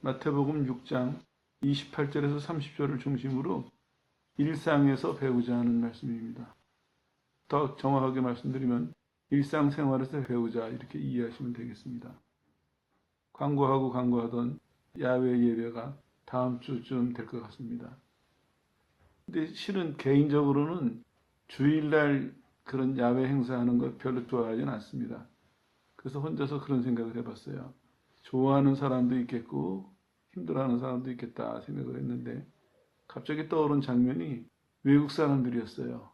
마태복음 6장 28절에서 30절을 중심으로 일상에서 배우자 하는 말씀입니다. 더 정확하게 말씀드리면 일상생활에서 배우자 이렇게 이해하시면 되겠습니다. 광고하던 야외 예배가 다음 주쯤 될 것 같습니다. 근데 실은 개인적으로는 주일날 그런 야외 행사하는 거 별로 좋아하진 않습니다. 그래서 혼자서 그런 생각을 해봤어요. 좋아하는 사람도 있겠고 힘들어하는 사람도 있겠다 생각을 했는데 갑자기 떠오른 장면이 외국 사람들이었어요.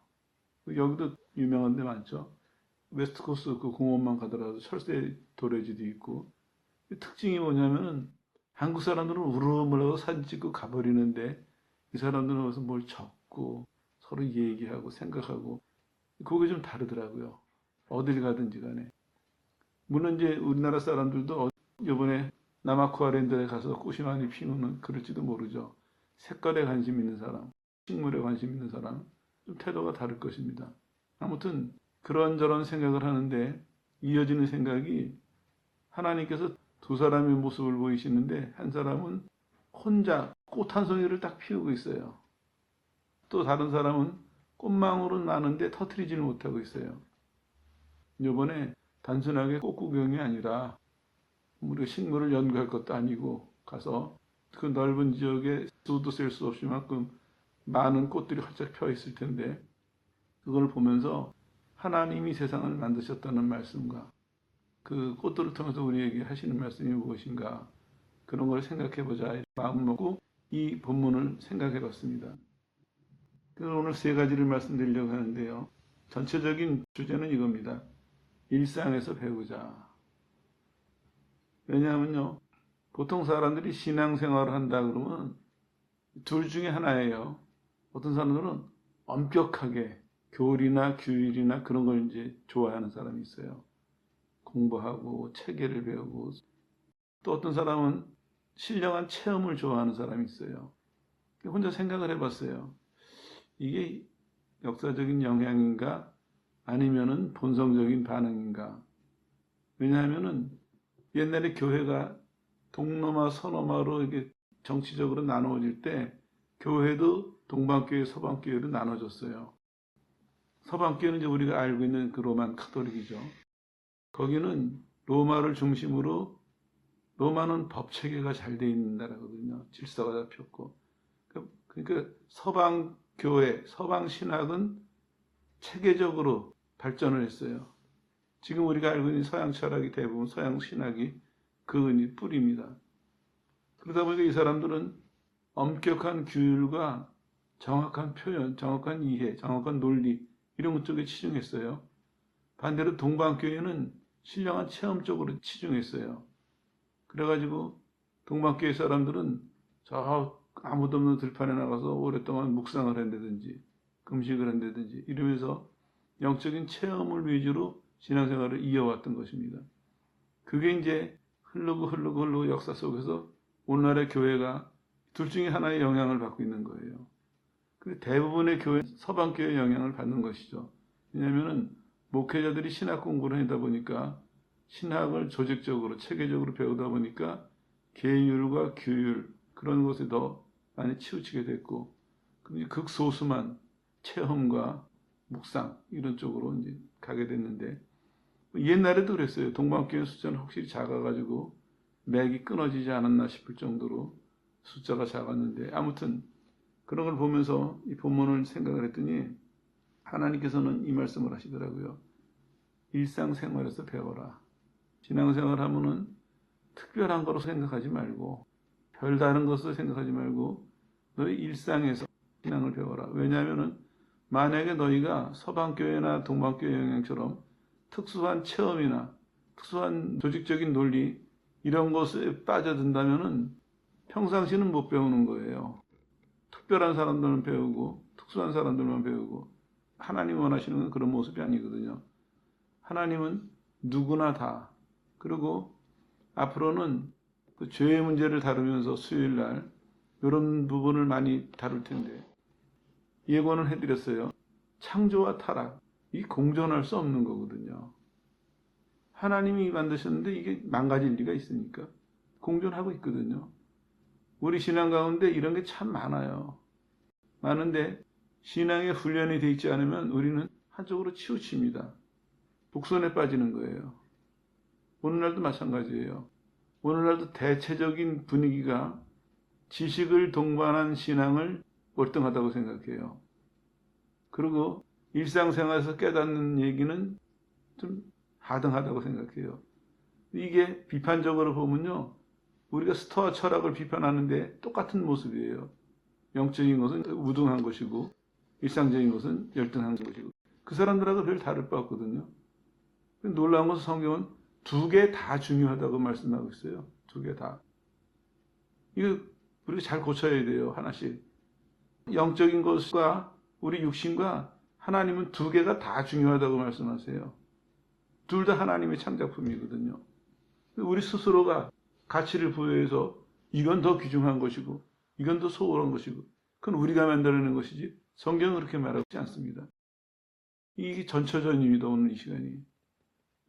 여기도 유명한 데 많죠. 웨스트코스트 그 공원만 가더라도 철새 도래지도 있고 특징이 뭐냐면은 한국 사람들은 우르르 사진 찍고 가버리는데 이 사람들은 와서 뭘 적고 서로 얘기하고 생각하고 그게 좀 다르더라고요. 어딜 가든지 간에. 물론 이제 우리나라 사람들도 이번에 남아쿠아랜드에 가서 꽃이 많이 피우는 그럴지도 모르죠. 색깔에 관심 있는 사람, 식물에 관심 있는 사람, 좀 태도가 다를 것입니다. 아무튼 그런저런 생각을 하는데 이어지는 생각이 하나님께서 두 사람의 모습을 보이시는데 한 사람은 혼자 꽃 한 송이를 딱 피우고 있어요. 또 다른 사람은 꽃망울은 많은데 터트리지를 못하고 있어요. 이번에 단순하게 꽃 구경이 아니라 우리가 식물을 연구할 것도 아니고 가서 그 넓은 지역에 수도 셀 수 없을 만큼 많은 꽃들이 활짝 펴 있을 텐데 그걸 보면서 하나님이 세상을 만드셨다는 말씀과 그 꽃들을 통해서 우리에게 하시는 말씀이 무엇인가 그런 걸 생각해 보자 마음 먹고 이 본문을 생각해 봤습니다. 오늘 세 가지를 말씀드리려고 하는데요. 전체적인 주제는 이겁니다. 일상에서 배우자. 왜냐하면요. 보통 사람들이 신앙생활을 한다 그러면 둘 중에 하나예요. 어떤 사람들은 엄격하게 교리나 규율이나 그런 걸 이제 좋아하는 사람이 있어요. 공부하고 체계를 배우고 또 어떤 사람은 신령한 체험을 좋아하는 사람이 있어요. 혼자 생각을 해봤어요. 이게 역사적인 영향인가 아니면은 본성적인 반응인가. 왜냐하면은 옛날에 교회가 동로마 서로마로 이게 정치적으로 나누어질 때 교회도 동방교회, 서방교회로 나눠졌어요. 서방교회는 이제 우리가 알고 있는 그 로만 카톨릭이죠. 거기는 로마를 중심으로 로마는 법 체계가 잘 돼 있는 나라거든요. 질서가 잡혔고. 그러니까 서방 교회, 서방 신학은 체계적으로 발전을 했어요. 지금 우리가 알고 있는 서양 철학이 대부분 서양 신학이 그 뿌리입니다. 그러다 보니까 이 사람들은 엄격한 규율과 정확한 표현, 정확한 이해, 정확한 논리 이런 것 쪽에 치중했어요. 반대로 동방교회는 신령한 체험 쪽으로 치중했어요. 그래가지고 동방교회 사람들은 저 아무도 없는 들판에 나가서 오랫동안 묵상을 한다든지 금식을 한다든지 이러면서 영적인 체험을 위주로 신앙생활을 이어왔던 것입니다. 그게 이제 흐르고 역사 속에서 오늘날의 교회가 둘 중에 하나의 영향을 받고 있는 거예요. 대부분의 교회 서방교회의 영향을 받는 것이죠. 왜냐하면 목회자들이 신학 공부를 하다 보니까 신학을 조직적으로 체계적으로 배우다 보니까 계율과 규율 그런 것에 더 많이 치우치게 됐고 극소수만 체험과 묵상 이런 쪽으로 이제 가게 됐는데 옛날에도 그랬어요. 동방교회 숫자는 확실히 작아가지고 맥이 끊어지지 않았나 싶을 정도로 숫자가 작았는데 아무튼 그런 걸 보면서 이 본문을 생각을 했더니 하나님께서는 이 말씀을 하시더라고요. 일상생활에서 배워라. 신앙생활 하면은 특별한 거로 생각하지 말고 별다른 것으로 생각하지 말고 너희 일상에서 신앙을 배워라. 왜냐하면은 만약에 너희가 서방교회나 동방교회 영향처럼 특수한 체험이나 특수한 조직적인 논리 이런 것에 빠져든다면은 평상시는 못 배우는 거예요. 특별한 사람들은 배우고 특수한 사람들만 배우고 하나님 원하시는 건 그런 모습이 아니거든요. 하나님은 누구나 다 그리고 앞으로는 그 죄의 문제를 다루면서 수요일날 이런 부분을 많이 다룰 텐데 예고는 해드렸어요. 창조와 타락 이 공존할 수 없는 거거든요. 하나님이 만드셨는데 이게 망가질 리가 있으니까 공존하고 있거든요. 우리 신앙 가운데 이런 게 참 많아요. 많은데 신앙에 훈련이 돼 있지 않으면 우리는 한쪽으로 치우칩니다. 독선에 빠지는 거예요. 오늘날도 마찬가지예요. 오늘날도 대체적인 분위기가 지식을 동반한 신앙을 월등하다고 생각해요. 그리고 일상생활에서 깨닫는 얘기는 좀 하등하다고 생각해요. 이게 비판적으로 보면요, 우리가 스토아 철학을 비판하는데 똑같은 모습이에요. 영적인 것은 우등한 것이고 일상적인 것은 열등한 것이고 그 사람들하고 별 다를 바 없거든요. 놀라운 것은 성경은 두 개 다 중요하다고 말씀하고 있어요. 두 개 다. 이거 우리가 잘 고쳐야 돼요. 하나씩. 영적인 것과 우리 육신과 하나님은 두 개가 다 중요하다고 말씀하세요. 둘 다 하나님의 창작품이거든요. 우리 스스로가 가치를 부여해서 이건 더 귀중한 것이고 이건 더 소홀한 것이고 그건 우리가 만들어낸 것이지 성경은 그렇게 말하지 않습니다. 이게 전처전입니다. 오늘 이 시간이.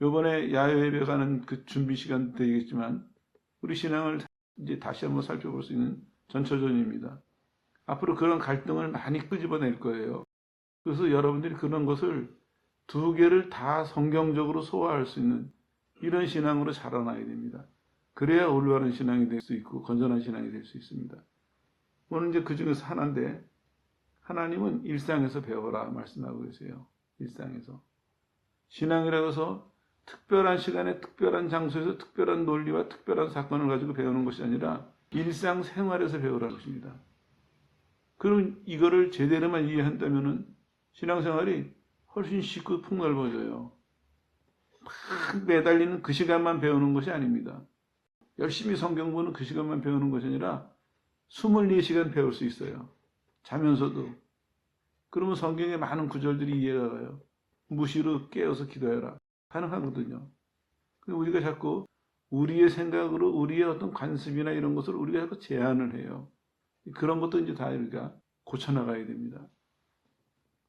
이번에 야외예배 가는 그 준비 시간 되겠지만 우리 신앙을 이제 다시 한번 살펴볼 수 있는 전처전입니다. 앞으로 그런 갈등을 많이 끄집어낼 거예요. 그래서 여러분들이 그런 것을 두 개를 다 성경적으로 소화할 수 있는 이런 신앙으로 자라나야 됩니다. 그래야 올바른 신앙이 될 수 있고 건전한 신앙이 될 수 있습니다. 오늘 이제 그 중에서 하나인데 하나님은 일상에서 배워라 말씀하고 계세요. 일상에서. 신앙이라고 해서 특별한 시간에 특별한 장소에서 특별한 논리와 특별한 사건을 가지고 배우는 것이 아니라 일상생활에서 배우라는 것입니다. 그럼 이거를 제대로만 이해한다면 신앙생활이 훨씬 쉽고 폭넓어져요. 막 매달리는 그 시간만 배우는 것이 아닙니다. 열심히 성경 보는 그 시간만 배우는 것이 아니라 24시간 배울 수 있어요. 자면서도. 그러면 성경의 많은 구절들이 이해가 가요. 무시로 깨어서 기도해라. 가능하거든요. 우리가 자꾸 우리의 생각으로 우리의 어떤 관습이나 이런 것을 우리가 자꾸 제한을 해요. 그런 것도 이제 다 우리가 고쳐나가야 됩니다.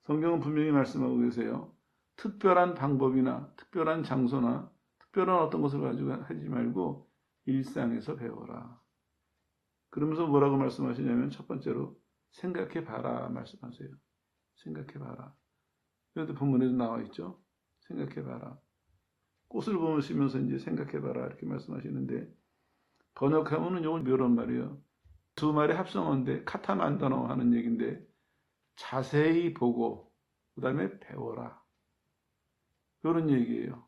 성경은 분명히 말씀하고 계세요. 특별한 방법이나 특별한 장소나 특별한 어떤 것을 가지고 하지 말고 일상에서 배워라. 그러면서 뭐라고 말씀하시냐면 첫 번째로 생각해봐라 말씀하세요. 생각해봐라. 여기도 본문에도 나와 있죠. 생각해봐라. 꽃을 보시면서 이제 생각해봐라 이렇게 말씀하시는데 번역하면은 이건 묘한 말이에요. 두 말의 합성어인데 카타만다노 하는 얘기인데 자세히 보고 그 다음에 배워라. 이런 얘기예요.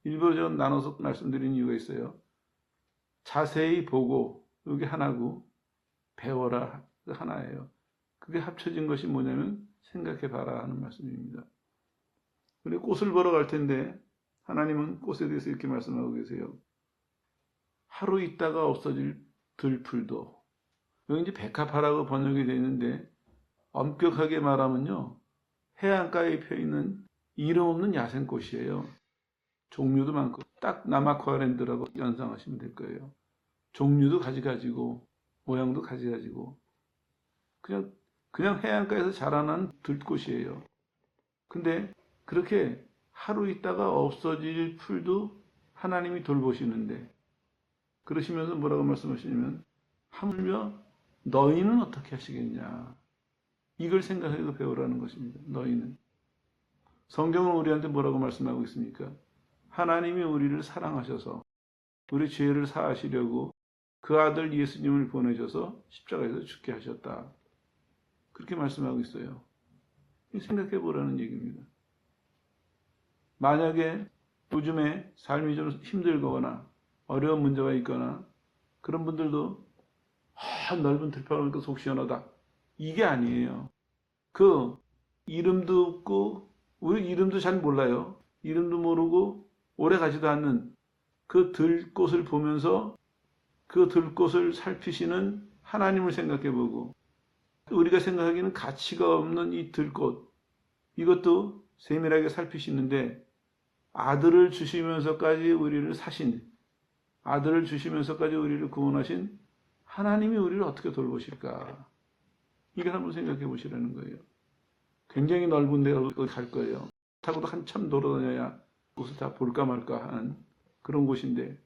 일부러 좀 나눠서 말씀드린 이유가 있어요. 자세히 보고 이게 하나고 배워라 하나예요. 그게 합쳐진 것이 뭐냐면 생각해봐라 하는 말씀입니다. 그리고 꽃을 보러 갈 텐데 하나님은 꽃에 대해서 이렇게 말씀하고 계세요. 하루 있다가 없어질 들풀도. 여기 이제 백합화라고 번역이 되어 있는데 엄격하게 말하면요. 해안가에 펴있는 이름 없는 야생꽃이에요. 종류도 많고 딱 남아쿠아랜드라고 연상하시면 될 거예요. 종류도 가지가지고 모양도 가지가지고 그냥 해안가에서 자라난 들꽃이에요. 근데 그렇게 하루 있다가 없어질 풀도 하나님이 돌보시는데 그러시면서 뭐라고 말씀하시냐면 하물며 너희는 어떻게 하시겠냐. 이걸 생각해서 배우라는 것입니다. 너희는. 성경은 우리한테 뭐라고 말씀하고 있습니까? 하나님이 우리를 사랑하셔서 우리 죄를 사하시려고 그 아들 예수님을 보내셔서 십자가에서 죽게 하셨다. 그렇게 말씀하고 있어요. 생각해 보라는 얘기입니다. 만약에 요즘에 삶이 좀 힘들거나 어려운 문제가 있거나 그런 분들도 넓은 들판이니까 속 시원하다. 이게 아니에요. 그 이름도 없고 우리 이름도 잘 몰라요. 이름도 모르고 오래 가지도 않는 그 들꽃을 보면서 그 들꽃을 살피시는 하나님을 생각해 보고 우리가 생각하기에는 가치가 없는 이 들꽃 이것도 세밀하게 살피시는데 아들을 주시면서까지 우리를 사신 아들을 주시면서까지 우리를 구원하신 하나님이 우리를 어떻게 돌보실까? 이걸 한번 생각해 보시라는 거예요. 굉장히 넓은 데 갈 거예요. 타고도 한참 돌아다녀야 곳을 다 볼까 말까 하는 그런 곳인데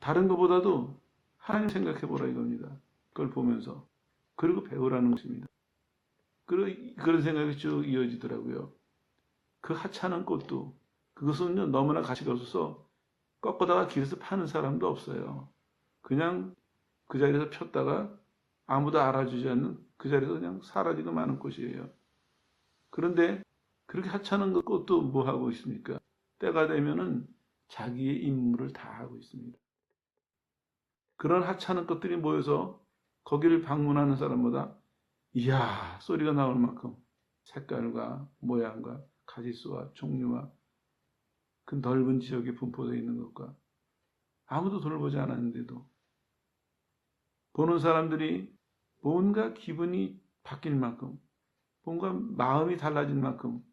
다른 것보다도 하나님 생각해 보라 이겁니다. 그걸 보면서. 그리고 배우라는 것입니다. 그런 생각이 쭉 이어지더라고요. 그 하찮은 꽃도 그것은 너무나 가치가 없어서 꺾어다가 길에서 파는 사람도 없어요. 그냥 그 자리에서 폈다가 아무도 알아주지 않는 그 자리에서 그냥 사라지고 마는 꽃이에요. 그런데 그렇게 하찮은 그 꽃도 뭐 하고 있습니까? 때가 되면은 자기의 임무를 다 하고 있습니다. 그런 하찮은 것들이 모여서 거기를 방문하는 사람보다 이야 소리가 나올 만큼 색깔과 모양과 가지수와 종류와 그 넓은 지역에 분포되어 있는 것과 아무도 돌보지 않았는데도 보는 사람들이 뭔가 기분이 바뀔 만큼 뭔가 마음이 달라질 만큼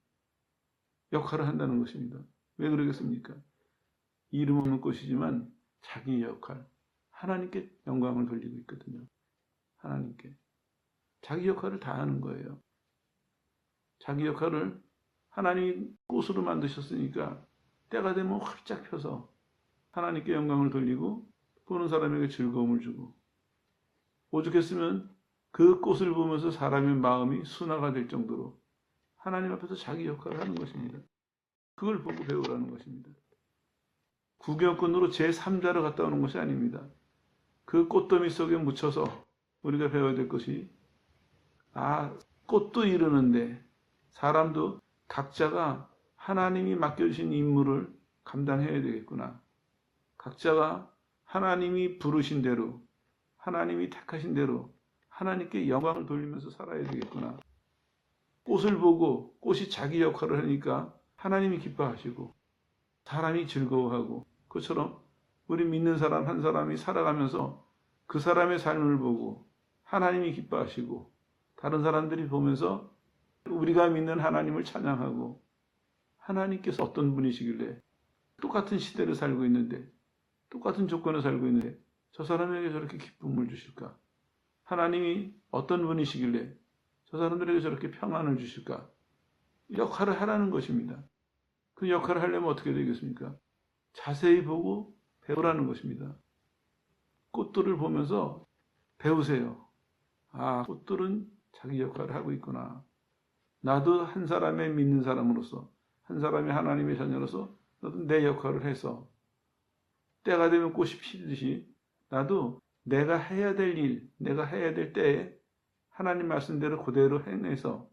역할을 한다는 것입니다. 왜 그러겠습니까? 이름 없는 꽃이지만 자기 역할, 하나님께 영광을 돌리고 있거든요. 하나님께. 자기 역할을 다 하는 거예요. 자기 역할을 하나님이 꽃으로 만드셨으니까 때가 되면 활짝 펴서 하나님께 영광을 돌리고 보는 사람에게 즐거움을 주고 오죽했으면 그 꽃을 보면서 사람의 마음이 순화가 될 정도로 하나님 앞에서 자기 역할을 하는 것입니다. 그걸 보고 배우라는 것입니다. 구경꾼으로 제3자를 갔다 오는 것이 아닙니다. 그 꽃더미 속에 묻혀서 우리가 배워야 될 것이 꽃도 이르는데 사람도 각자가 하나님이 맡겨주신 임무를 감당해야 되겠구나. 각자가 하나님이 부르신 대로 하나님이 택하신 대로 하나님께 영광을 돌리면서 살아야 되겠구나. 꽃을 보고 꽃이 자기 역할을 하니까 하나님이 기뻐하시고 사람이 즐거워하고 그처럼 우리 믿는 사람 한 사람이 살아가면서 그 사람의 삶을 보고 하나님이 기뻐하시고 다른 사람들이 보면서 우리가 믿는 하나님을 찬양하고 하나님께서 어떤 분이시길래 똑같은 시대를 살고 있는데 똑같은 조건에 살고 있는데 저 사람에게 저렇게 기쁨을 주실까? 하나님이 어떤 분이시길래 저 사람들에게 저렇게 평안을 주실까? 역할을 하라는 것입니다. 그 역할을 하려면 어떻게 되겠습니까? 자세히 보고 배우라는 것입니다. 꽃들을 보면서 배우세요. 꽃들은 자기 역할을 하고 있구나. 나도 한 사람의 믿는 사람으로서 한 사람의 하나님의 자녀로서 나도 내 역할을 해서 때가 되면 꽃이 피듯이 나도 내가 해야 될 일, 내가 해야 될 때에 하나님 말씀대로 그대로 해내서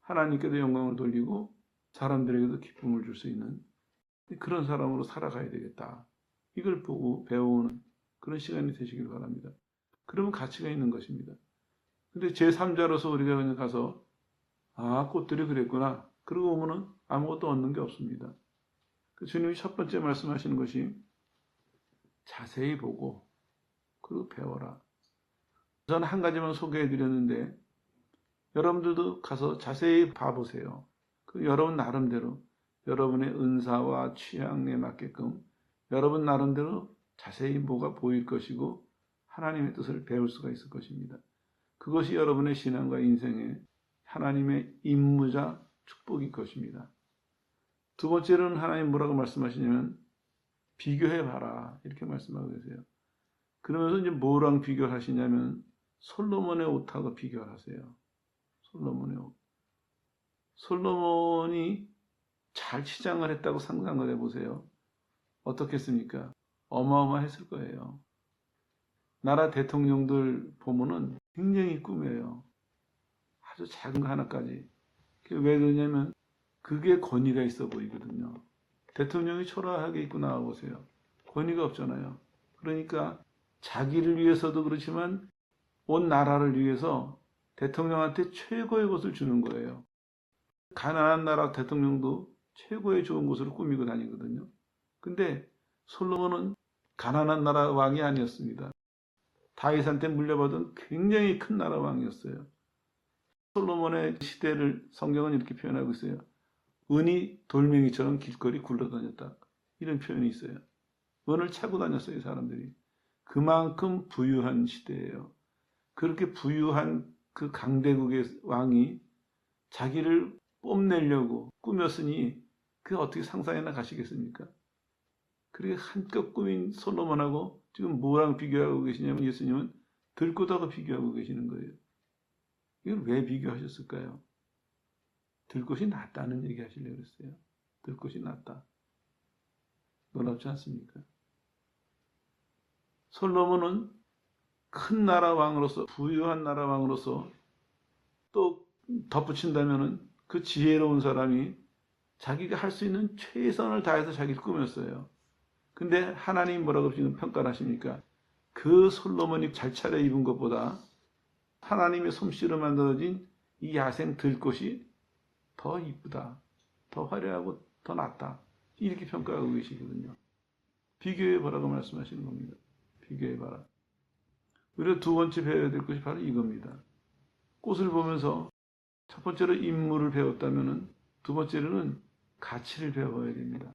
하나님께도 영광을 돌리고 사람들에게도 기쁨을 줄 수 있는 그런 사람으로 살아가야 되겠다. 이걸 보고 배우는 그런 시간이 되시길 바랍니다. 그러면 가치가 있는 것입니다. 근데 제3자로서 우리가 그냥 가서 꽃들이 그랬구나. 그러고 오면은 아무것도 얻는 게 없습니다. 그 주님이 첫 번째 말씀하시는 것이 자세히 보고 그리고 배워라. 저는 한 가지만 소개해 드렸는데 여러분들도 가서 자세히 봐보세요. 그 여러분 나름대로 여러분의 은사와 취향에 맞게끔 여러분 나름대로 자세히 뭐가 보일 것이고 하나님의 뜻을 배울 수가 있을 것입니다. 그것이 여러분의 신앙과 인생에 하나님의 임무자 축복일 것입니다. 두 번째로는 하나님 뭐라고 말씀하시냐면 비교해봐라 이렇게 말씀하고 계세요. 그러면서 이제 뭐랑 비교를 하시냐면 솔로몬의 옷하고 비교를 하세요. 솔로몬의 옷. 솔로몬이 잘 치장을 했다고 상상을 해보세요. 어떻겠습니까? 어마어마했을 거예요. 나라 대통령들 보면은 굉장히 꾸며요. 아주 작은 거 하나까지. 왜 그러냐면 그게 권위가 있어 보이거든요. 대통령이 초라하게 입고 나와보세요. 권위가 없잖아요. 그러니까 자기를 위해서도 그렇지만 온 나라를 위해서 대통령한테 최고의 것을 주는 거예요. 가난한 나라 대통령도 최고의 좋은 것으로 꾸미고 다니거든요. 근데 솔로몬은 가난한 나라 왕이 아니었습니다. 다윗한테 물려받은 굉장히 큰 나라 왕이었어요. 솔로몬의 시대를 성경은 이렇게 표현하고 있어요. 은이 돌멩이처럼 길거리 굴러다녔다. 이런 표현이 있어요. 은을 차고 다녔어요, 사람들이. 그만큼 부유한 시대예요. 그렇게 부유한 그 강대국의 왕이 자기를 뽐내려고 꾸몄으니 그게 어떻게 상상이나 가시겠습니까? 그렇게 한껏 꾸민 솔로몬하고 지금 뭐랑 비교하고 계시냐면 예수님은 들꽃하고 비교하고 계시는 거예요. 이걸 왜 비교하셨을까요? 들꽃이 낫다는 얘기 하시려고 그랬어요. 들꽃이 낫다. 놀랍지 않습니까? 솔로몬은 큰 나라 왕으로서, 부유한 나라 왕으로서 또 덧붙인다면은 그 지혜로운 사람이 자기가 할 수 있는 최선을 다해서 자기를 꾸몄어요. 근데 하나님 뭐라고 지금 평가를 하십니까? 그 솔로몬이 잘 차려입은 것보다 하나님의 솜씨로 만들어진 이 야생 들꽃이 더 이쁘다, 더 화려하고 더 낫다, 이렇게 평가하고 계시거든요. 비교해보라고 말씀하시는 겁니다. 비교해봐라. 우리가 두 번째 배워야 될 것이 바로 이겁니다. 꽃을 보면서 첫 번째로 인물을 배웠다면 두 번째로는 가치를 배워야 됩니다.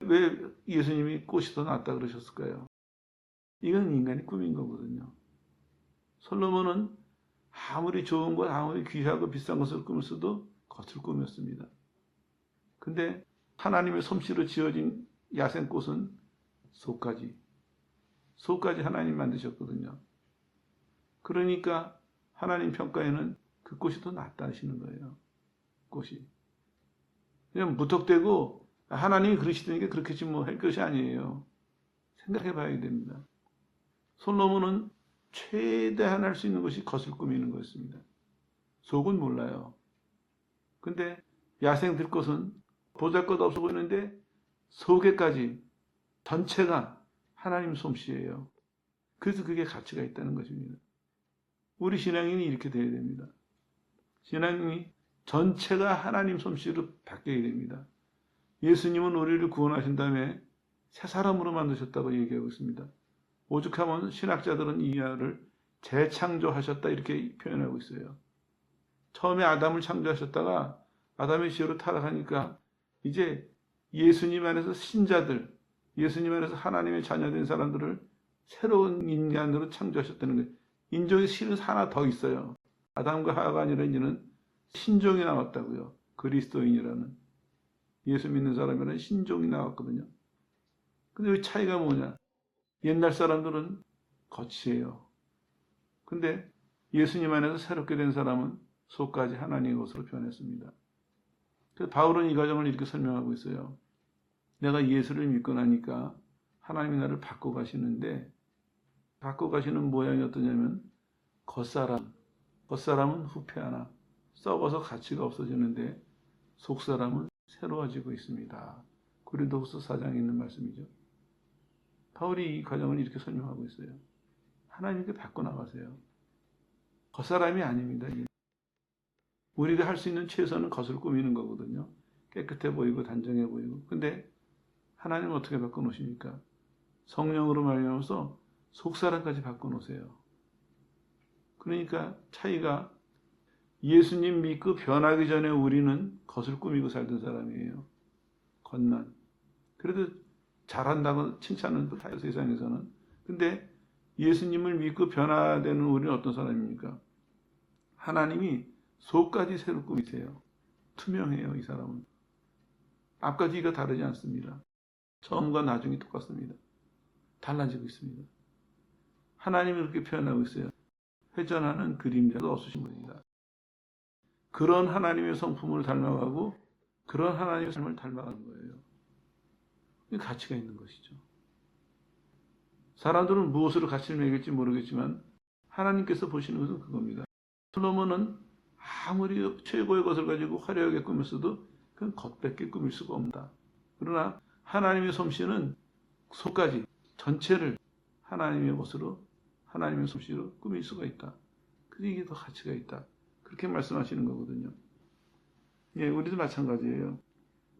왜 예수님이 꽃이 더 낫다 그러셨을까요? 이건 인간의 꿈인 거거든요. 솔로몬은 아무리 좋은 것, 아무리 귀하고 비싼 것을 꾸몄어도 겉을 꾸몄습니다. 근데 하나님의 솜씨로 지어진 야생꽃은 속까지 하나님 만드셨거든요. 그러니까 하나님 평가에는 그 꽃이 더 낫다 하시는 거예요. 꽃이. 그냥 무턱대고 하나님이 그러시다니까 그렇겠지 뭐 할 것이 아니에요. 생각해 봐야 됩니다. 솔로몬은 최대한 할 수 있는 것이 겉을 꾸미는 거였습니다. 속은 몰라요. 근데 야생 들꽃은 보잘것없어 보이는데 속에까지 전체가 하나님 솜씨예요. 그래서 그게 가치가 있다는 것입니다. 우리 신앙인이 이렇게 돼야 됩니다. 신앙이 전체가 하나님 솜씨로 바뀌어야 됩니다. 예수님은 우리를 구원하신 다음에 새 사람으로 만드셨다고 얘기하고 있습니다. 오죽하면 신학자들은 이 말을 재창조하셨다 이렇게 표현하고 있어요. 처음에 아담을 창조하셨다가 아담의 죄로 타락하니까 이제 예수님 안에서 신자들, 예수님 안에서 하나님의 자녀된 사람들을 새로운 인간으로 창조하셨다는 거예요. 인종의 실은 하나 더 있어요. 아담과 하와가 아니라 이제는 신종이 나왔다고요. 그리스도인이라는. 예수 믿는 사람이라는 신종이 나왔거든요. 근데 이 차이가 뭐냐? 옛날 사람들은 겉이에요. 근데 예수님 안에서 새롭게 된 사람은 속까지 하나님의 것으로 변했습니다. 그래서 바울은 이 과정을 이렇게 설명하고 있어요. 내가 예수를 믿고 나니까 하나님이 나를 바꿔 가시는데 바꿔 가시는 모양이 어떠냐면 겉사람은 후패하나 썩어서 가치가 없어지는데 속사람은 새로워지고 있습니다. 고린도후서 4장에 있는 말씀이죠. 바울이 이 과정을 이렇게 설명하고 있어요. 하나님께 바꿔 나가세요. 겉사람이 아닙니다. 우리가 할 수 있는 최선은 겉을 꾸미는 거거든요. 깨끗해 보이고 단정해 보이고. 근데 하나님은 어떻게 바꿔놓으십니까? 성령으로 말미암아서 속사람까지 바꿔놓으세요. 그러니까 차이가 예수님 믿고 변하기 전에 우리는 겉을 꾸미고 살던 사람이에요. 겉만. 그래도 잘한다고 칭찬은 해요, 세상에서는. 근데 예수님을 믿고 변화되는 우리는 어떤 사람입니까? 하나님이 속까지 새로 꾸미세요. 투명해요, 이 사람은. 앞과 뒤가 다르지 않습니다. 처음과 나중이 똑같습니다. 달라지고 있습니다. 하나님이 그렇게 표현하고 있어요. 회전하는 그림자도 없으신 분이다. 그런 하나님의 성품을 닮아가고 그런 하나님의 삶을 닮아가는 거예요. 가치가 있는 것이죠. 사람들은 무엇으로 가치를 매길지 모르겠지만 하나님께서 보시는 것은 그겁니다. 솔로몬은 아무리 최고의 것을 가지고 화려하게 꾸몄어도 그건 겉밖에 꾸밀 수가 없다. 그러나 하나님의 솜씨는 속까지 전체를 하나님의 것으로 하나님의 솜씨로 꾸밀 수가 있다. 그래서 이게 더 가치가 있다. 그렇게 말씀하시는 거거든요. 예, 우리도 마찬가지예요.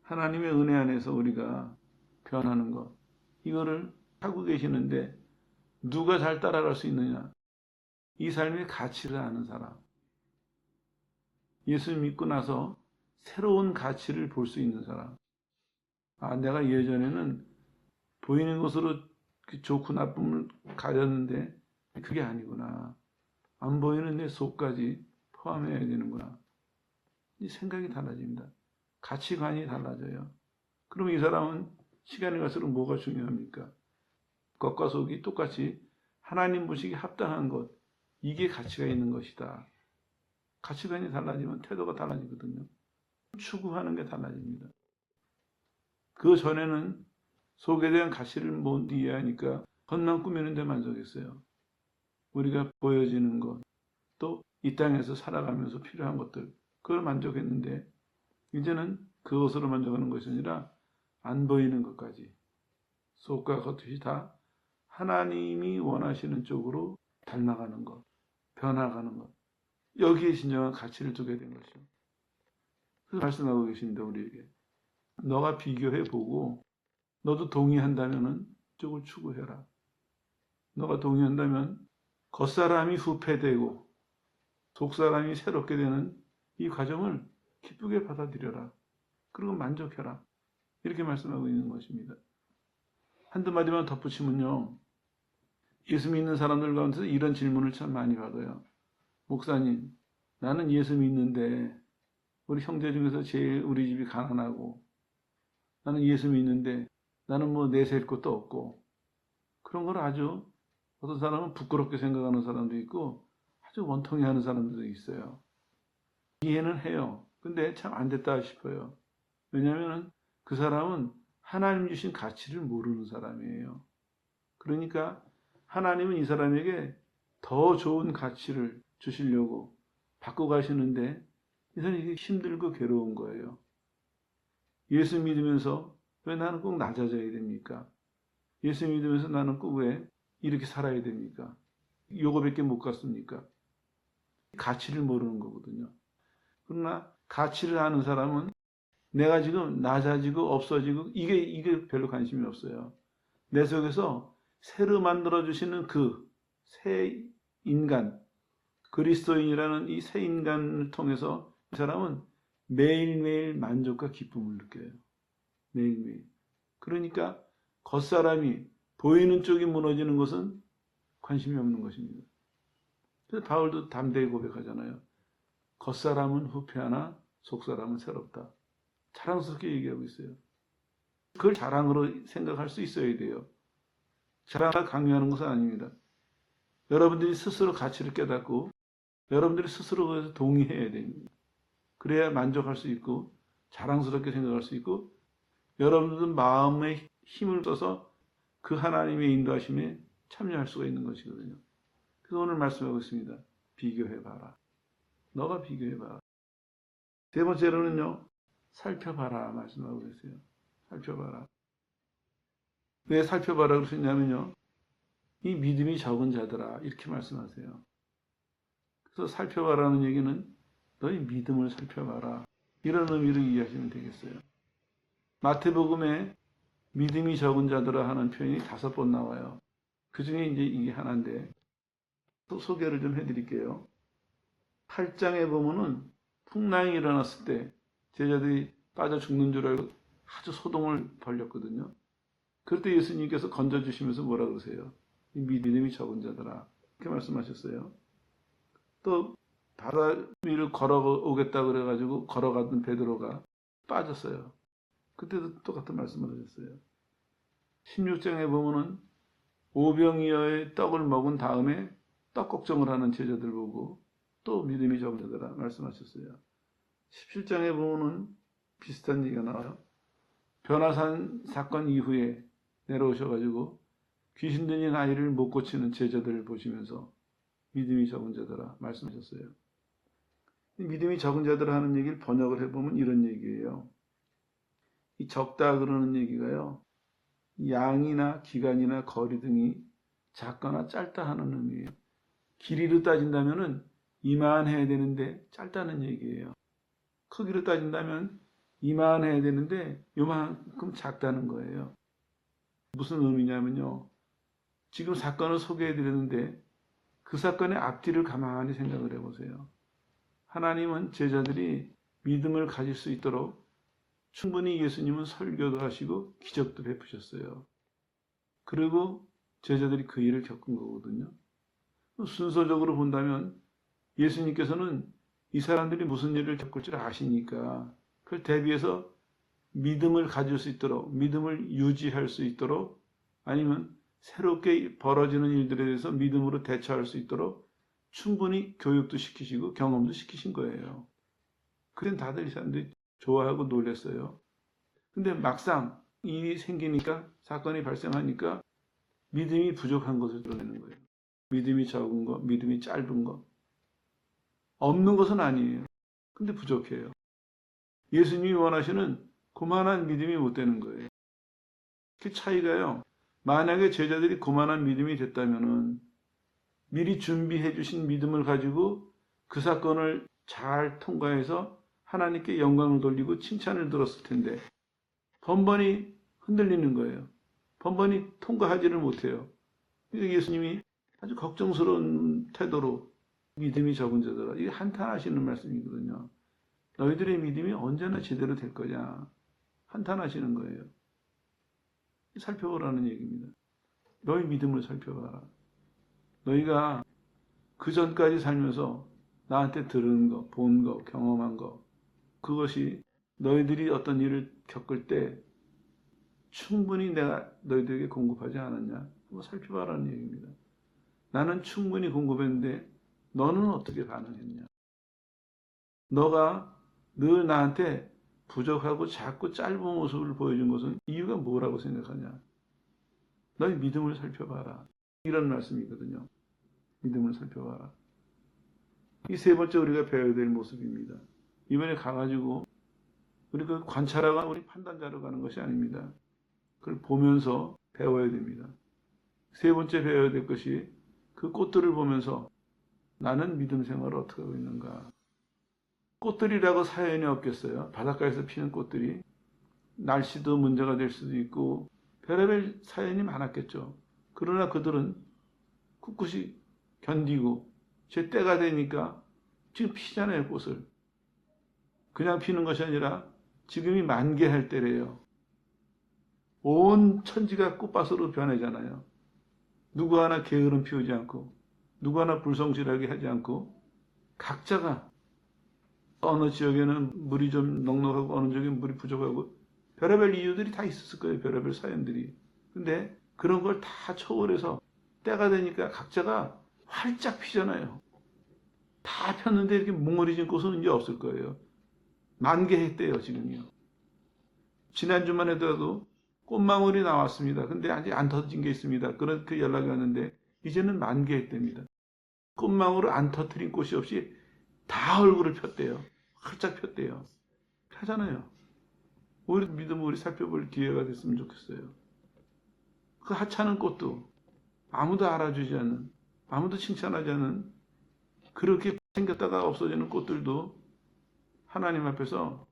하나님의 은혜 안에서 우리가 변하는 것, 이거를 하고 계시는데 누가 잘 따라갈 수 있느냐? 이 삶의 가치를 아는 사람. 예수 믿고 나서 새로운 가치를 볼 수 있는 사람. 아, 내가 예전에는 보이는 것으로 좋고 나쁨을 가렸는데 그게 아니구나. 안 보이는 내 속까지 포함해야 되는구나. 이 생각이 달라집니다. 가치관이 달라져요. 그럼 이 사람은 시간이 갈수록 뭐가 중요합니까? 겉과 속이 똑같이 하나님 보시기에 합당한 것, 이게 가치가 있는 것이다. 가치관이 달라지면 태도가 달라지거든요. 추구하는 게 달라집니다. 그 전에는 속에 대한 가치를 못 이해하니까 겉만 꾸미는 데 만족했어요. 우리가 보여지는 것, 또 이 땅에서 살아가면서 필요한 것들, 그걸 만족했는데 이제는 그것으로 만족하는 것이 아니라 안 보이는 것까지 속과 겉이 다 하나님이 원하시는 쪽으로 닮아가는 것, 변화가는 것, 여기에 진정한 가치를 두게 된 것이죠. 그래서 말씀하고 계십니다. 우리에게 너가 비교해보고 너도 동의한다면 쪽을 추구해라. 너가 동의한다면 겉사람이 후패되고 속사람이 새롭게 되는 이 과정을 기쁘게 받아들여라. 그리고 만족해라. 이렇게 말씀하고 있는 것입니다. 한두 마디만 덧붙이면요. 예수 믿는 사람들 가운데서 이런 질문을 참 많이 받아요. 목사님, 나는 예수 믿는데 우리 형제 중에서 제일 우리 집이 가난하고 나는 예수 믿는데 나는 뭐 내세울 것도 없고 그런 걸 아주 어떤 사람은 부끄럽게 생각하는 사람도 있고 아주 원통해 하는 사람들도 있어요. 이해는 해요. 근데 참 안 됐다 싶어요. 왜냐하면 그 사람은 하나님 주신 가치를 모르는 사람이에요. 그러니까 하나님은 이 사람에게 더 좋은 가치를 주시려고 바꿔 가시는데 이 사람이 힘들고 괴로운 거예요. 예수 믿으면서 왜 나는 꼭 낮아져야 됩니까? 예수 믿으면서 나는 꼭 왜 이렇게 살아야 됩니까? 요거밖에 못 갔습니까? 가치를 모르는 거거든요. 그러나 가치를 아는 사람은 내가 지금 낮아지고 없어지고 이게 별로 관심이 없어요. 내 속에서 새로 만들어 주시는 그 새 인간, 그리스도인이라는 이 새 인간을 통해서 이 사람은 매일매일 만족과 기쁨을 느껴요. 매일매일. 그러니까 겉사람이 보이는 쪽이 무너지는 것은 관심이 없는 것입니다. 그래서 바울도 담대히 고백하잖아요. 겉사람은 후패하나 속사람은 새롭다. 자랑스럽게 얘기하고 있어요. 그걸 자랑으로 생각할 수 있어야 돼요. 자랑을 강요하는 것은 아닙니다. 여러분들이 스스로 가치를 깨닫고 여러분들이 스스로 그래서 동의해야 됩니다. 그래야 만족할 수 있고 자랑스럽게 생각할 수 있고 여러분들은 마음의 힘을 써서 그 하나님의 인도하심에 참여할 수가 있는 것이거든요. 그래서 오늘 말씀하고 있습니다. 비교해봐라. 너가 비교해봐라. 세 번째로는요. 살펴봐라 말씀하고 계세요. 살펴봐라. 왜 살펴봐라 그러셨냐면요. 이 믿음이 적은 자들아 이렇게 말씀하세요. 그래서 살펴봐라는 얘기는 너희 믿음을 살펴봐라. 이런 의미로 이해하시면 되겠어요. 마태복음에 믿음이 적은 자들아 하는 표현이 5번 나와요. 그 중에 이제 이게 하나인데 또 소개를 좀 해드릴게요. 8장에 보면은 풍랑이 일어났을 때 제자들이 빠져 죽는 줄 알고 아주 소동을 벌였거든요. 그럴 때 예수님께서 건져주시면서 뭐라 그러세요? 이 믿음이 적은 자들아 이렇게 말씀하셨어요. 또 바다 위를 걸어오겠다 그래가지고 걸어가던 베드로가 빠졌어요. 그때도 똑같은 말씀을 하셨어요. 16장에 보면은 오병이어의 떡을 먹은 다음에 떡 걱정을 하는 제자들 보고 또 믿음이 적은 자들아 말씀하셨어요. 17장에 보면은 비슷한 얘기가 나와요. 변화산 사건 이후에 내려오셔가지고 귀신 들린 아이를 못 고치는 제자들을 보시면서 믿음이 적은 자들아 말씀하셨어요. 믿음이 적은 자들아 하는 얘기를 번역을 해보면 이런 얘기예요. 이 적다 그러는 얘기가요. 양이나 기간이나 거리 등이 작거나 짧다 하는 의미예요. 길이로 따진다면은 이만해야 되는데 짧다는 얘기예요. 크기로 따진다면 이만해야 되는데 요만큼 작다는 거예요. 무슨 의미냐면요. 지금 사건을 소개해 드렸는데 그 사건의 앞뒤를 가만히 생각을 해보세요. 하나님은 제자들이 믿음을 가질 수 있도록 충분히 예수님은 설교도 하시고 기적도 베푸셨어요. 그리고 제자들이 그 일을 겪은 거거든요. 순서적으로 본다면 예수님께서는 이 사람들이 무슨 일을 겪을 줄 아시니까 그걸 대비해서 믿음을 가질 수 있도록 믿음을 유지할 수 있도록 아니면 새롭게 벌어지는 일들에 대해서 믿음으로 대처할 수 있도록 충분히 교육도 시키시고 경험도 시키신 거예요. 그땐 다들 이 사람들이 좋아하고 놀랐어요. 근데 막상 일이 생기니까, 사건이 발생하니까 믿음이 부족한 것을 드러내는 거예요. 믿음이 적은 것, 믿음이 짧은 것. 없는 것은 아니에요. 근데 부족해요. 예수님이 원하시는 그만한 믿음이 못 되는 거예요. 그 차이가요. 만약에 제자들이 그만한 믿음이 됐다면은 미리 준비해 주신 믿음을 가지고 그 사건을 잘 통과해서 하나님께 영광을 돌리고 칭찬을 들었을 텐데 번번이 흔들리는 거예요. 번번이 통과하지를 못해요. 예수님이 아주 걱정스러운 태도로 믿음이 적은 자들아, 이게 한탄하시는 말씀이거든요. 너희들의 믿음이 언제나 제대로 될 거냐 한탄하시는 거예요. 살펴보라는 얘기입니다. 너희 믿음을 살펴봐라. 너희가 그 전까지 살면서 나한테 들은 거, 본 거, 경험한 거, 그것이 너희들이 어떤 일을 겪을 때 충분히 내가 너희들에게 공급하지 않았냐? 한번 살펴봐라는 얘기입니다. 나는 충분히 공급했는데 너는 어떻게 반응했냐? 너가 늘 나한테 부족하고 작고 짧은 모습을 보여준 것은 이유가 뭐라고 생각하냐? 너희 믿음을 살펴봐라. 이런 말씀이거든요. 믿음을 살펴봐라. 이 세 번째 우리가 배워야 될 모습입니다. 이번에 가가지고 우리가 관찰하거나 우리 판단자로 가는 것이 아닙니다. 그걸 보면서 배워야 됩니다. 세 번째 배워야 될 것이 그 꽃들을 보면서 나는 믿음 생활을 어떻게 하고 있는가. 꽃들이라고 사연이 없겠어요. 바닷가에서 피는 꽃들이 날씨도 문제가 될 수도 있고 별의별 사연이 많았겠죠. 그러나 그들은 꿋꿋이 견디고 제 때가 되니까 지금 피잖아요. 꽃을. 그냥 피는 것이 아니라 지금이 만개할 때래요. 온 천지가 꽃밭으로 변하잖아요. 누구 하나 게으름 피우지 않고 누구 하나 불성실하게 하지 않고 각자가 어느 지역에는 물이 좀 넉넉하고 어느 지역에는 물이 부족하고 별의별 이유들이 다 있었을 거예요. 별의별 사연들이. 근데 그런 걸 다 초월해서 때가 되니까 각자가 활짝 피잖아요. 다 폈는데 이렇게 뭉어리진 꽃은 이제 없을 거예요. 만개했대요, 지금이요. 지난주만 해도 꽃망울이 나왔습니다. 근데 아직 안 터진 게 있습니다. 그렇게 연락이 왔는데 이제는 만개했답니다. 꽃망울을 안 터뜨린 꽃이 없이 다 얼굴을 폈대요. 활짝 폈대요. 하잖아요. 우리 믿음을 우리 살펴볼 기회가 됐으면 좋겠어요. 그 하찮은 꽃도 아무도 알아주지 않는, 아무도 칭찬하지 않는 그렇게 생겼다가 없어지는 꽃들도 하나님 앞에서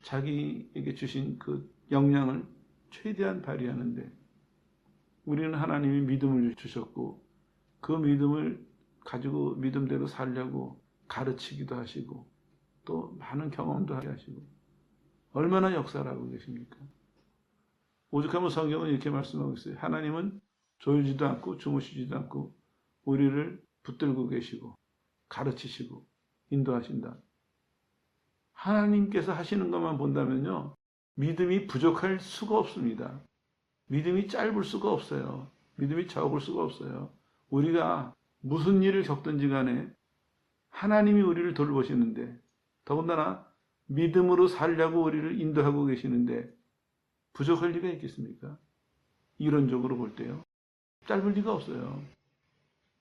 자기에게 주신 그 역량을 최대한 발휘하는데 우리는 하나님이 믿음을 주셨고 그 믿음을 가지고 믿음대로 살려고 가르치기도 하시고 또 많은 경험도 하게 하시고 얼마나 역사를 하고 계십니까? 오죽하면 성경은 이렇게 말씀하고 있어요. 하나님은 졸지도 않고 주무시지도 않고 우리를 붙들고 계시고 가르치시고 인도하신다. 하나님께서 하시는 것만 본다면요. 믿음이 부족할 수가 없습니다. 믿음이 짧을 수가 없어요. 믿음이 적을 수가 없어요. 우리가 무슨 일을 겪든지 간에 하나님이 우리를 돌보시는데 더군다나 믿음으로 살려고 우리를 인도하고 계시는데 부족할 리가 있겠습니까? 이론적으로 볼 때요. 짧을 리가 없어요.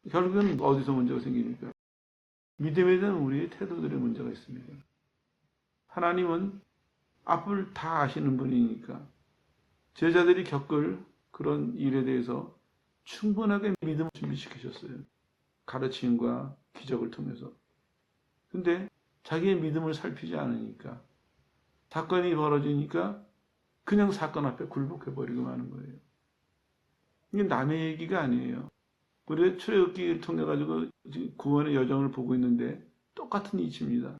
결국은 어디서 문제가 생기니까? 믿음에 대한 우리의 태도들의 문제가 있습니다. 하나님은 앞을 다 아시는 분이니까 제자들이 겪을 그런 일에 대해서 충분하게 믿음을 준비시키셨어요. 가르침과 기적을 통해서. 근데 자기의 믿음을 살피지 않으니까 사건이 벌어지니까 그냥 사건 앞에 굴복해버리고 마는 거예요. 이게 남의 얘기가 아니에요. 우리가 출애굽기를 통해 가지고 구원의 여정을 보고 있는데 똑같은 이치입니다.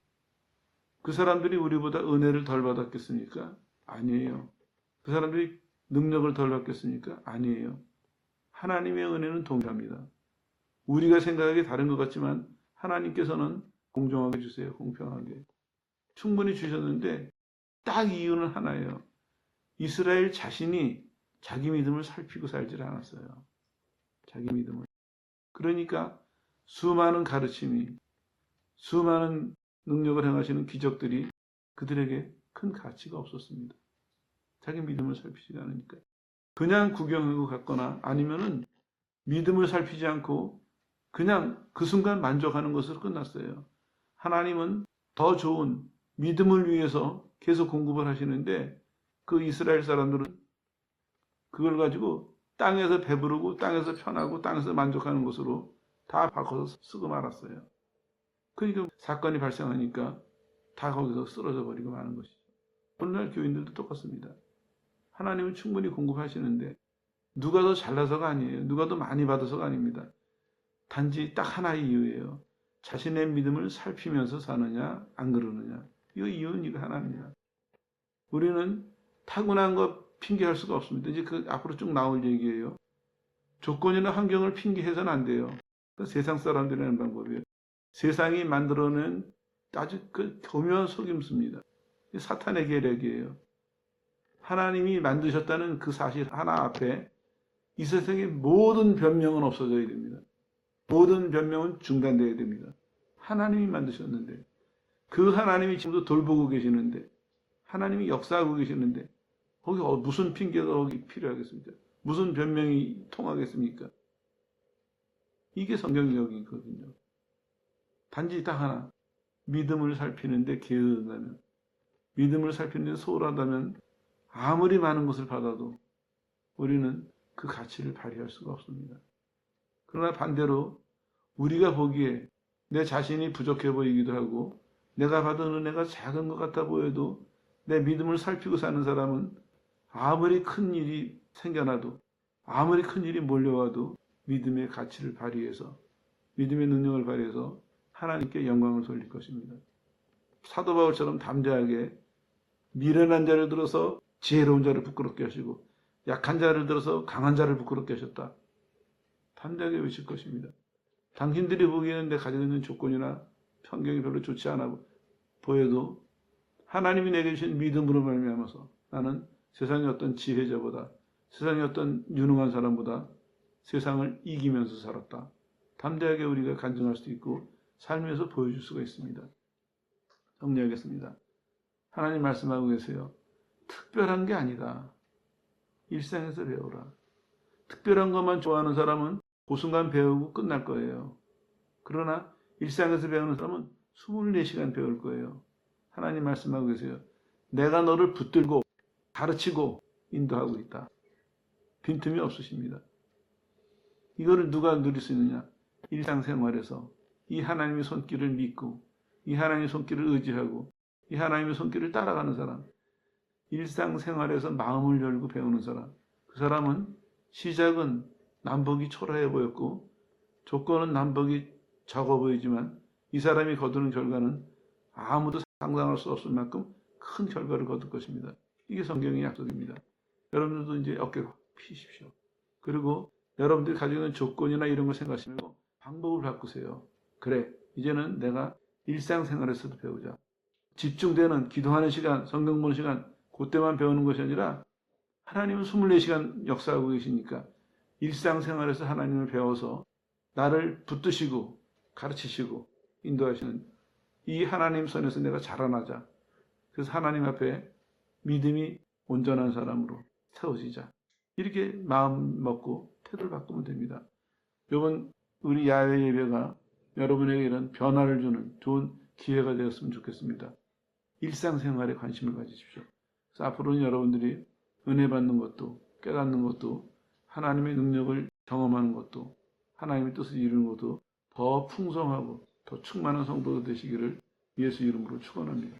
그 사람들이 우리보다 은혜를 덜 받았겠습니까? 아니에요. 그 사람들이 능력을 덜 받겠습니까? 아니에요. 하나님의 은혜는 동일합니다. 우리가 생각하기 다른 것 같지만 하나님께서는 공정하게 주세요. 공평하게. 충분히 주셨는데 딱 이유는 하나예요. 이스라엘 자신이 자기 믿음을 살피고 살질 않았어요. 자기 믿음을. 그러니까 수많은 가르침이, 수많은 능력을 행하시는 기적들이 그들에게 큰 가치가 없었습니다. 자기 믿음을 살피지 않으니까. 그냥 구경하고 갔거나 아니면은 믿음을 살피지 않고 그냥 그 순간 만족하는 것으로 끝났어요. 하나님은 더 좋은 믿음을 위해서 계속 공급을 하시는데 그 이스라엘 사람들은 그걸 가지고 땅에서 배부르고 땅에서 편하고 땅에서 만족하는 것으로 다 바꿔서 쓰고 말았어요. 그러니까 사건이 발생하니까 다 거기서 쓰러져 버리고 마는 것이죠. 오늘날 교인들도 똑같습니다. 하나님은 충분히 공급하시는데 누가 더 잘나서가 아니에요. 누가 더 많이 받아서가 아닙니다. 단지 딱 하나의 이유예요. 자신의 믿음을 살피면서 사느냐 안 그러느냐. 이 이유는 이거 하나입니다. 우리는 타고난 거 핑계할 수가 없습니다. 이제 그 앞으로 쭉 나올 얘기예요. 조건이나 환경을 핑계해서는 안 돼요. 세상 사람들이 하는 방법이에요. 세상이 만들어낸 아주 그 교묘한 속임수입니다. 사탄의 계략이에요. 하나님이 만드셨다는 그 사실 하나 앞에 이 세상의 모든 변명은 없어져야 됩니다. 모든 변명은 중단되어야 됩니다. 하나님이 만드셨는데 그 하나님이 지금도 돌보고 계시는데 하나님이 역사하고 계시는데 거기 무슨 핑계가 거기 필요하겠습니까? 무슨 변명이 통하겠습니까? 이게 성경적이거든요. 단지 딱 하나, 믿음을 살피는데 게으르다면, 믿음을 살피는데 소홀하다면 아무리 많은 것을 받아도 우리는 그 가치를 발휘할 수가 없습니다. 그러나 반대로 우리가 보기에 내 자신이 부족해 보이기도 하고 내가 받은 은혜가 작은 것 같아 보여도 내 믿음을 살피고 사는 사람은 아무리 큰 일이 생겨나도 아무리 큰 일이 몰려와도 믿음의 가치를 발휘해서 믿음의 능력을 발휘해서 하나님께 영광을 돌릴 것입니다. 사도 바울처럼 담대하게 미련한 자를 들어서 지혜로운 자를 부끄럽게 하시고 약한 자를 들어서 강한 자를 부끄럽게 하셨다. 담대하게 외칠 것입니다. 당신들이 보기에는 내 가지고 있는 조건이나 환경이 별로 좋지 않아 보여도 하나님이 내게 주신 믿음으로 말미암아서 나는 세상의 어떤 지혜자보다 세상의 어떤 유능한 사람보다 세상을 이기면서 살았다. 담대하게 우리가 간증할 수도 있고 삶에서 보여줄 수가 있습니다. 정리하겠습니다. 하나님 말씀하고 계세요. 특별한 게 아니다. 일상에서 배우라. 특별한 것만 좋아하는 사람은 그 순간 배우고 끝날 거예요. 그러나 일상에서 배우는 사람은 24시간 배울 거예요. 하나님 말씀하고 계세요. 내가 너를 붙들고 가르치고 인도하고 있다. 빈틈이 없으십니다. 이거를 누가 누릴 수 있느냐? 일상생활에서 이 하나님의 손길을 믿고 이 하나님의 손길을 의지하고 이 하나님의 손길을 따라가는 사람, 일상생활에서 마음을 열고 배우는 사람, 그 사람은 시작은 남북이 초라해 보였고 조건은 남북이 적어 보이지만 이 사람이 거두는 결과는 아무도 상상할 수 없을 만큼 큰 결과를 거둘 것입니다. 이게 성경의 약속입니다. 여러분들도 이제 어깨 피십시오. 그리고 여러분들이 가지고 있는 조건이나 이런 걸 생각하시면 방법을 바꾸세요. 그래, 이제는 내가 일상생활에서도 배우자. 집중되는 기도하는 시간, 성경 보는 시간, 그때만 배우는 것이 아니라 하나님은 24시간 역사하고 계시니까 일상생활에서 하나님을 배워서 나를 붙드시고 가르치시고 인도하시는 이 하나님 선에서 내가 자라나자. 그래서 하나님 앞에 믿음이 온전한 사람으로 세워지자. 이렇게 마음 먹고 태도를 바꾸면 됩니다. 이번 우리 야외 예배가 여러분에게 이런 변화를 주는 좋은 기회가 되었으면 좋겠습니다. 일상생활에 관심을 가지십시오. 그래서 앞으로는 여러분들이 은혜 받는 것도 깨닫는 것도 하나님의 능력을 경험하는 것도 하나님의 뜻을 이루는 것도 더 풍성하고 더 충만한 성도가 되시기를 예수 이름으로 축원합니다.